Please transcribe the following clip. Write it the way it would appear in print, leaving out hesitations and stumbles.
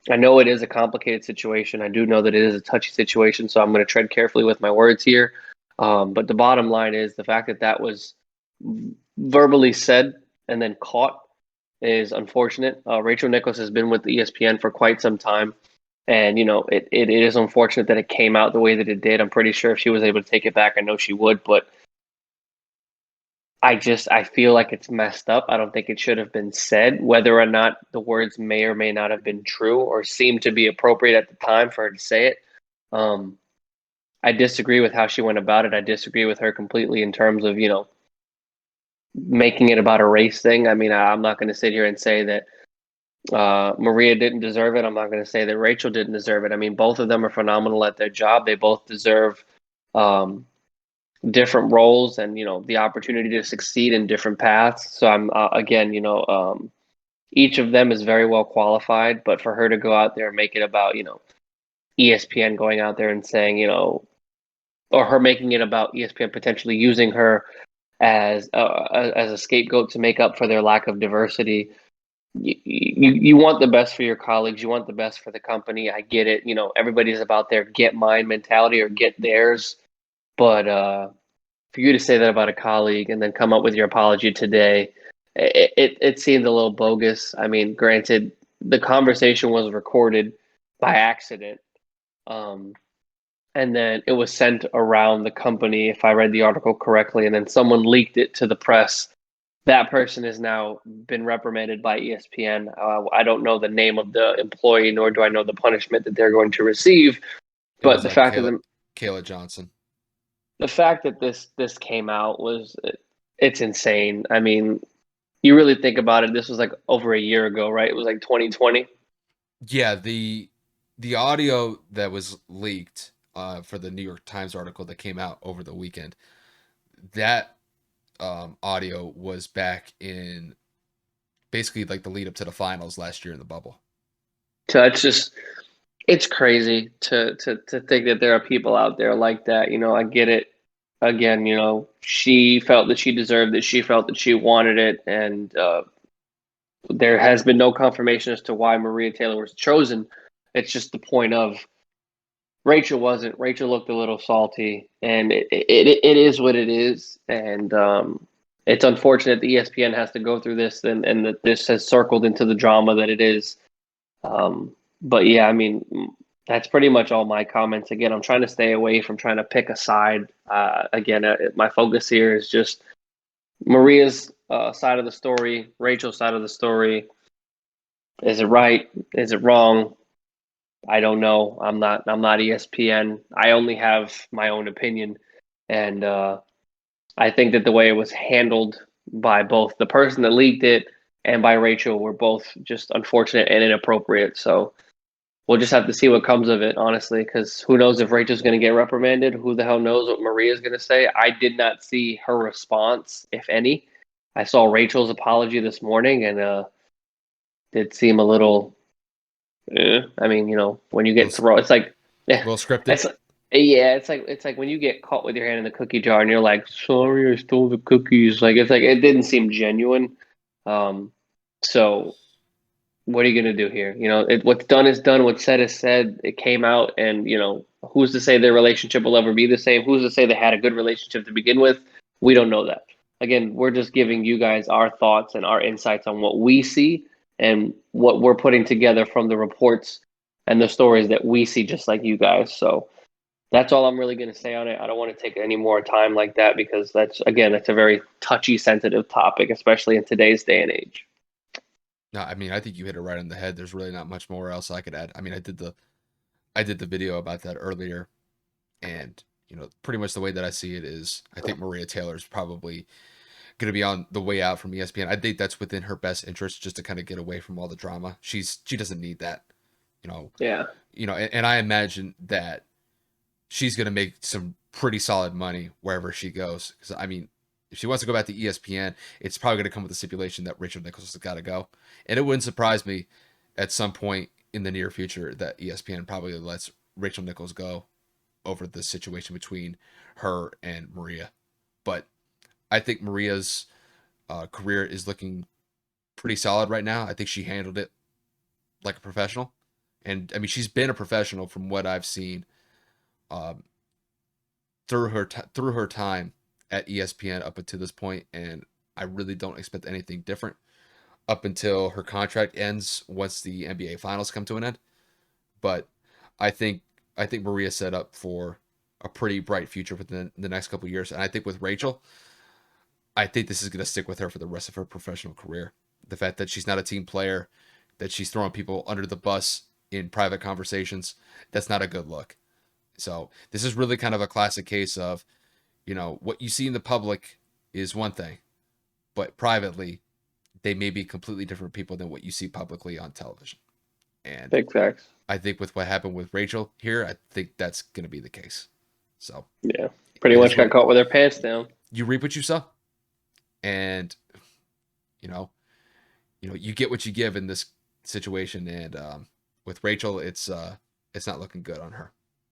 I know it is a complicated situation. I do know that it is a touchy situation, so I'm going to tread carefully with my words here. But the bottom line is the fact that that was verbally said and then caught is unfortunate. Rachel Nichols has been with ESPN for quite some time. And, it is unfortunate that it came out the way that it did. I'm pretty sure if she was able to take it back, I know she would. But I feel like it's messed up. I don't think it should have been said. Whether or not the words may or may not have been true or seemed to be appropriate at the time for her to say it. Um, I disagree with how she went about it. I disagree with her completely in terms of, making it about a race thing. I mean, I'm not going to sit here and say that Maria didn't deserve it. I'm not going to say that Rachel didn't deserve it. I mean, both of them are phenomenal at their job. They both deserve um, different roles and the opportunity to succeed in different paths. So I'm again, each of them is very well qualified, but for her to go out there and make it about ESPN going out there and saying or her making it about ESPN potentially using her as a scapegoat to make up for their lack of diversity. You want the best for your colleagues. You want the best for the company. I get it. Everybody's about their get mine mentality or get theirs. But for you to say that about a colleague and then come up with your apology today, it seemed a little bogus. I mean, granted, the conversation was recorded by accident. Um, and then it was sent around the company, if I read the article correctly, and then someone leaked it to the press. That person has now been reprimanded by ESPN. I don't know the name of the employee, nor do I know the punishment that they're going to receive. It But was Kayla Johnson. the fact that this came out was it's insane. I mean, you really think about it. This was like over a year ago, right? It was like 2020. Yeah, the audio that was leaked for the New York Times article that came out over the weekend, that audio was back in basically like the lead up to the finals last year in the bubble. So it's crazy to think that there are people out there like that. I get it. Again, she felt that she deserved it. She felt that she wanted it, and there has been no confirmation as to why Maria Taylor was chosen. It's just the point of Rachel wasn't. Rachel looked a little salty, and it is what it is. And it's unfortunate the ESPN has to go through this, and that this has circled into the drama that it is. But yeah, I mean, that's pretty much all my comments. Again, I'm trying to stay away from trying to pick a side. Again, my focus here is just Maria's side of the story, Rachel's side of the story. Is it right? Is it wrong? I don't know. I'm not ESPN. I only have my own opinion, and I think that the way it was handled by both the person that leaked it and by Rachel were both just unfortunate and inappropriate. So we'll just have to see what comes of it, honestly, because who knows if Rachel's going to get reprimanded? Who the hell knows what Maria's going to say? I did not see her response, if any. I saw Rachel's apology this morning, and did seem a little. I mean, when you A get little, thrown, it's like, yeah, little scripted. it's yeah, it's like when you get caught with your hand in the cookie jar, and you're like, "Sorry, I stole the cookies." Like it didn't seem genuine. Um, so what are you gonna do here? What's done is done. What's said is said. It came out, and who's to say their relationship will ever be the same? Who's to say they had a good relationship to begin with? We don't know that. Again, we're just giving you guys our thoughts and our insights on what we see and what we're putting together from the reports and the stories that we see, just like you guys. So that's all I'm really going to say on it. I don't want to take any more time like that because that's a very touchy, sensitive topic, especially in today's day and age. No, I mean I think you hit it right on the head. There's really not much more else I could add. I mean I did the video about that earlier, and pretty much the way that I see it is I think Maria Taylor is probably going to be on the way out from ESPN. I think that's within her best interest just to kind of get away from all the drama. She doesn't need that, you know. Yeah. And I imagine that she's going to make some pretty solid money wherever she goes. Because I mean, if she wants to go back to ESPN, it's probably going to come with the stipulation that Rachel Nichols has got to go. And it wouldn't surprise me at some point in the near future that ESPN probably lets Rachel Nichols go over the situation between her and Maria. But I think Maria's career is looking pretty solid right now. I think she handled it like a professional, And I mean, she's been a professional from what I've seen um, through her time at ESPN up until this point, and I really don't expect anything different up until her contract ends once the NBA finals come to an end. But I think I think Maria's set up for a pretty bright future within the next couple of years. And I think with Rachel, I think this is going to stick with her for the rest of her professional career. The fact that she's not a team player, that she's throwing people under the bus in private conversations, that's not a good look. So this is really kind of a classic case of, what you see in the public is one thing, but privately, they may be completely different people than what you see publicly on television. And Big facts. I think with what happened with Rachel here, I think that's going to be the case. So Yeah, pretty it is much got what caught with their pants down. you reap what you sow, and you know, you get what you give in this situation. And with Rachel, it's not looking good on her.